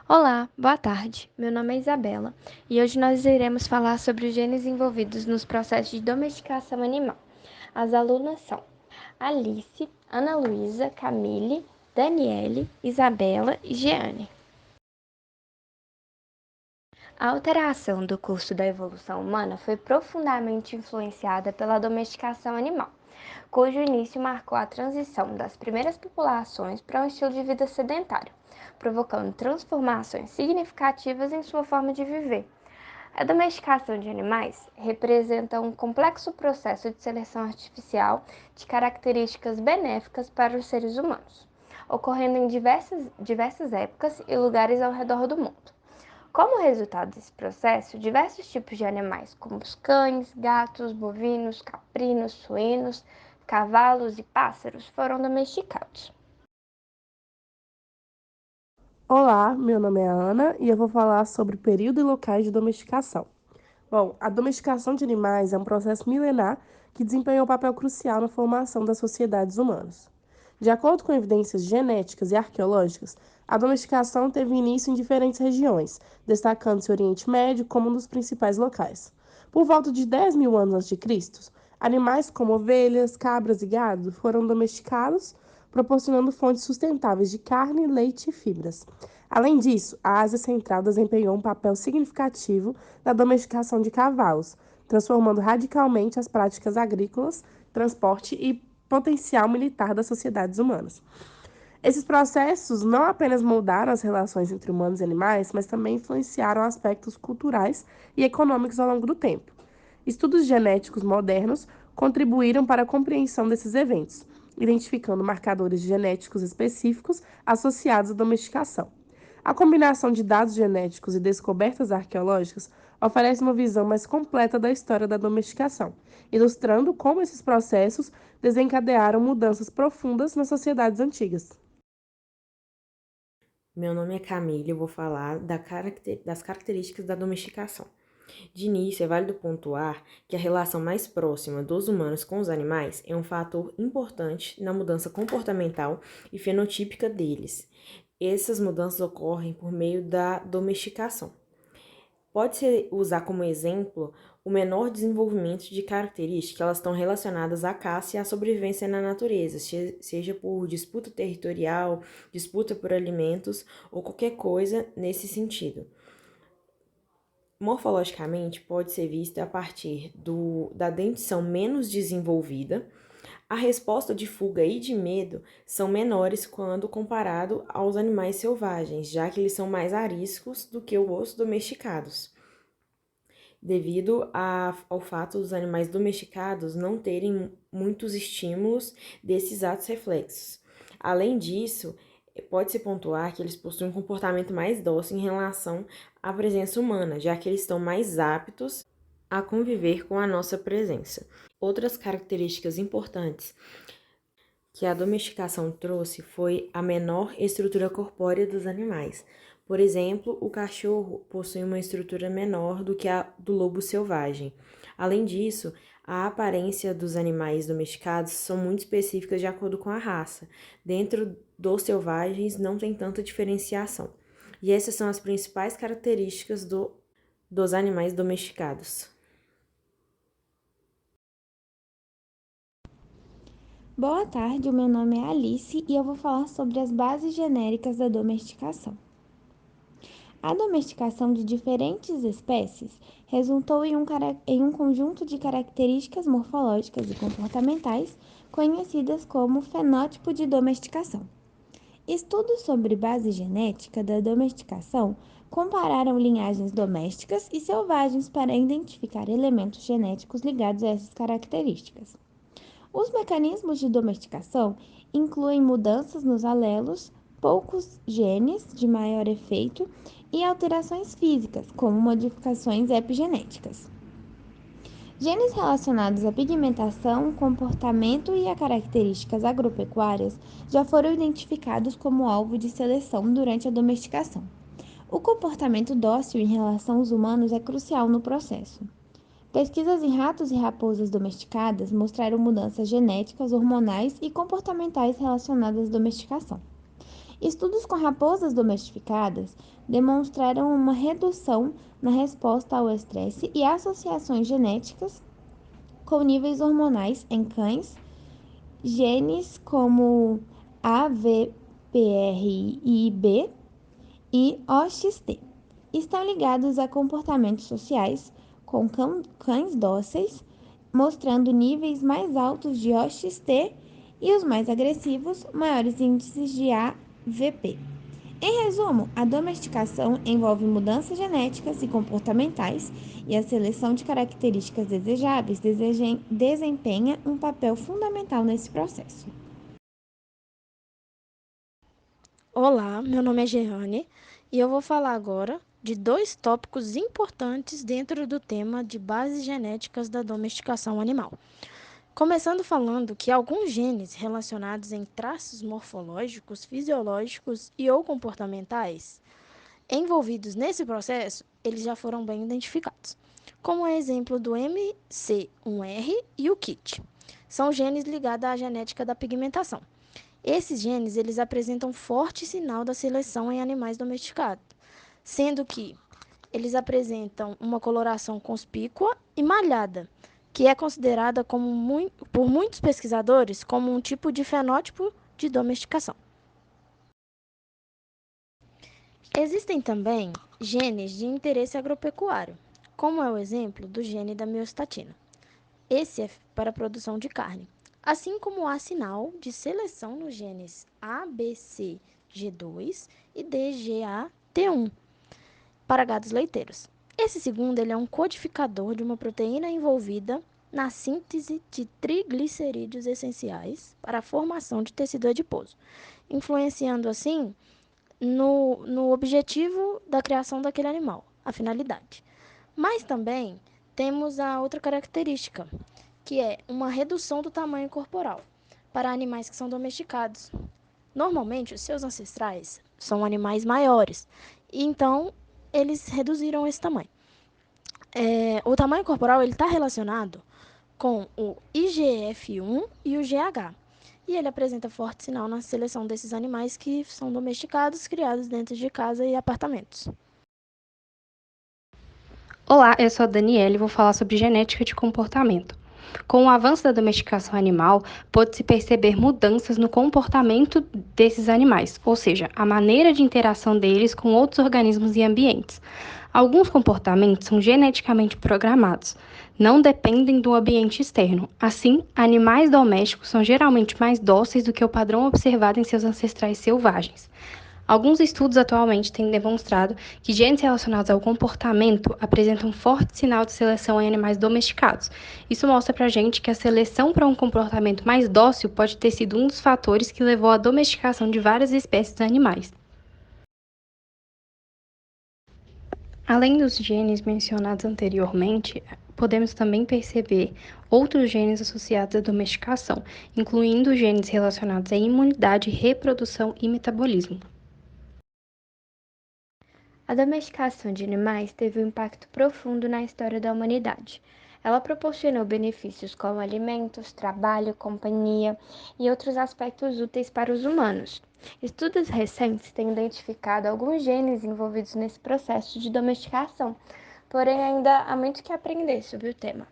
Olá, boa tarde. Meu nome é Isabela e hoje nós iremos falar sobre os genes envolvidos nos processos de domesticação animal. As alunas são Alice, Ana Luísa, Camille, Daniele, Isabela e Jeane. A alteração do curso da evolução humana foi profundamente influenciada pela domesticação animal, cujo início marcou a transição das primeiras populações para um estilo de vida sedentário, provocando transformações significativas em sua forma de viver. A domesticação de animais representa um complexo processo de seleção artificial de características benéficas para os seres humanos, ocorrendo em diversas épocas e lugares ao redor do mundo. Como resultado desse processo, diversos tipos de animais, como os cães, gatos, bovinos, caprinos, suínos, cavalos e pássaros, foram domesticados. Olá, meu nome é Ana e eu vou falar sobre período e locais de domesticação. Bom, a domesticação de animais é um processo milenar que desempenhou um papel crucial na formação das sociedades humanas. De acordo com evidências genéticas e arqueológicas, a domesticação teve início em diferentes regiões, destacando-se o Oriente Médio como um dos principais locais. Por volta de 10 mil anos a.C., animais como ovelhas, cabras e gado foram domesticados, proporcionando fontes sustentáveis de carne, leite e fibras. Além disso, a Ásia Central desempenhou um papel significativo na domesticação de cavalos, transformando radicalmente as práticas agrícolas, transporte e potencial militar das sociedades humanas. Esses processos não apenas moldaram as relações entre humanos e animais, mas também influenciaram aspectos culturais e econômicos ao longo do tempo. Estudos genéticos modernos contribuíram para a compreensão desses eventos, identificando marcadores genéticos específicos associados à domesticação. A combinação de dados genéticos e descobertas arqueológicas oferece uma visão mais completa da história da domesticação, ilustrando como esses processos desencadearam mudanças profundas nas sociedades antigas. Meu nome é Camille, eu vou falar das características da domesticação. De início, é válido pontuar que a relação mais próxima dos humanos com os animais é um fator importante na mudança comportamental e fenotípica deles. Essas mudanças ocorrem por meio da domesticação. Pode-se usar como exemplo o menor desenvolvimento de características que elas estão relacionadas à caça e à sobrevivência na natureza, seja por disputa territorial, disputa por alimentos ou qualquer coisa nesse sentido. Morfologicamente, pode ser vista a partir da dentição menos desenvolvida. A resposta de fuga e de medo são menores quando comparado aos animais selvagens, já que eles são mais ariscos do que os domesticados, devido ao fato dos animais domesticados não terem muitos estímulos desses atos reflexos. Além disso, pode-se pontuar que eles possuem um comportamento mais dócil em relação à presença humana, já que eles estão mais aptos a conviver com a nossa presença. Outras características importantes que a domesticação trouxe foi a menor estrutura corpórea dos animais. Por exemplo, o cachorro possui uma estrutura menor do que a do lobo selvagem. Além disso, a aparência dos animais domesticados são muito específicas de acordo com a raça. Dentro dos selvagens não tem tanta diferenciação. E essas são as principais características dos animais domesticados. Boa tarde, o meu nome é Alice e eu vou falar sobre as bases genéricas da domesticação. A domesticação de diferentes espécies resultou em um conjunto de características morfológicas e comportamentais conhecidas como fenótipo de domesticação. Estudos sobre base genética da domesticação compararam linhagens domésticas e selvagens para identificar elementos genéticos ligados a essas características. Os mecanismos de domesticação incluem mudanças nos alelos, poucos genes de maior efeito e alterações físicas, como modificações epigenéticas. Genes relacionados à pigmentação, comportamento e a características agropecuárias já foram identificados como alvo de seleção durante a domesticação. O comportamento dócil em relação aos humanos é crucial no processo. Pesquisas em ratos e raposas domesticadas mostraram mudanças genéticas, hormonais e comportamentais relacionadas à domesticação. Estudos com raposas domesticadas demonstraram uma redução na resposta ao estresse e associações genéticas com níveis hormonais em cães, genes como AVPRIB e OXT estão ligados a comportamentos sociais com cães dóceis, mostrando níveis mais altos de OXT e os mais agressivos, maiores índices de AVP. Em resumo, a domesticação envolve mudanças genéticas e comportamentais e a seleção de características desejáveis desempenha um papel fundamental nesse processo. Olá, meu nome é Gerane e eu vou falar agora de dois tópicos importantes dentro do tema de bases genéticas da domesticação animal. Começando falando que alguns genes relacionados em traços morfológicos, fisiológicos e ou comportamentais envolvidos nesse processo, eles já foram bem identificados, como é exemplo do MC1R e o KIT. São genes ligados à genética da pigmentação. Esses genes eles apresentam forte sinal da seleção em animais domesticados, sendo que eles apresentam uma coloração conspícua e malhada, que é considerada por muitos pesquisadores como um tipo de fenótipo de domesticação. Existem também genes de interesse agropecuário, como é o exemplo do gene da miostatina. Esse é para a produção de carne, assim como há sinal de seleção nos genes ABCG2 e DGAT1 para gados leiteiros. Esse segundo ele é um codificador de uma proteína envolvida na síntese de triglicerídeos essenciais para a formação de tecido adiposo, influenciando assim no objetivo da criação daquele animal, a finalidade. Mas também temos a outra característica, que é uma redução do tamanho corporal para animais que são domesticados. Normalmente, os seus ancestrais são animais maiores, e então eles reduziram esse tamanho. O tamanho corporal está relacionado com o IGF-1 e o GH. E ele apresenta forte sinal na seleção desses animais que são domesticados, criados dentro de casa e apartamentos. Olá, eu sou a Daniela e vou falar sobre genética de comportamento. Com o avanço da domesticação animal, pôde-se perceber mudanças no comportamento desses animais, ou seja, a maneira de interação deles com outros organismos e ambientes. Alguns comportamentos são geneticamente programados, não dependem do ambiente externo. Assim, animais domésticos são geralmente mais dóceis do que o padrão observado em seus ancestrais selvagens. Alguns estudos atualmente têm demonstrado que genes relacionados ao comportamento apresentam um forte sinal de seleção em animais domesticados. Isso mostra pra gente que a seleção para um comportamento mais dócil pode ter sido um dos fatores que levou à domesticação de várias espécies de animais. Além dos genes mencionados anteriormente, podemos também perceber outros genes associados à domesticação, incluindo genes relacionados à imunidade, reprodução e metabolismo. A domesticação de animais teve um impacto profundo na história da humanidade. Ela proporcionou benefícios como alimentos, trabalho, companhia e outros aspectos úteis para os humanos. Estudos recentes têm identificado alguns genes envolvidos nesse processo de domesticação, porém ainda há muito que aprender sobre o tema.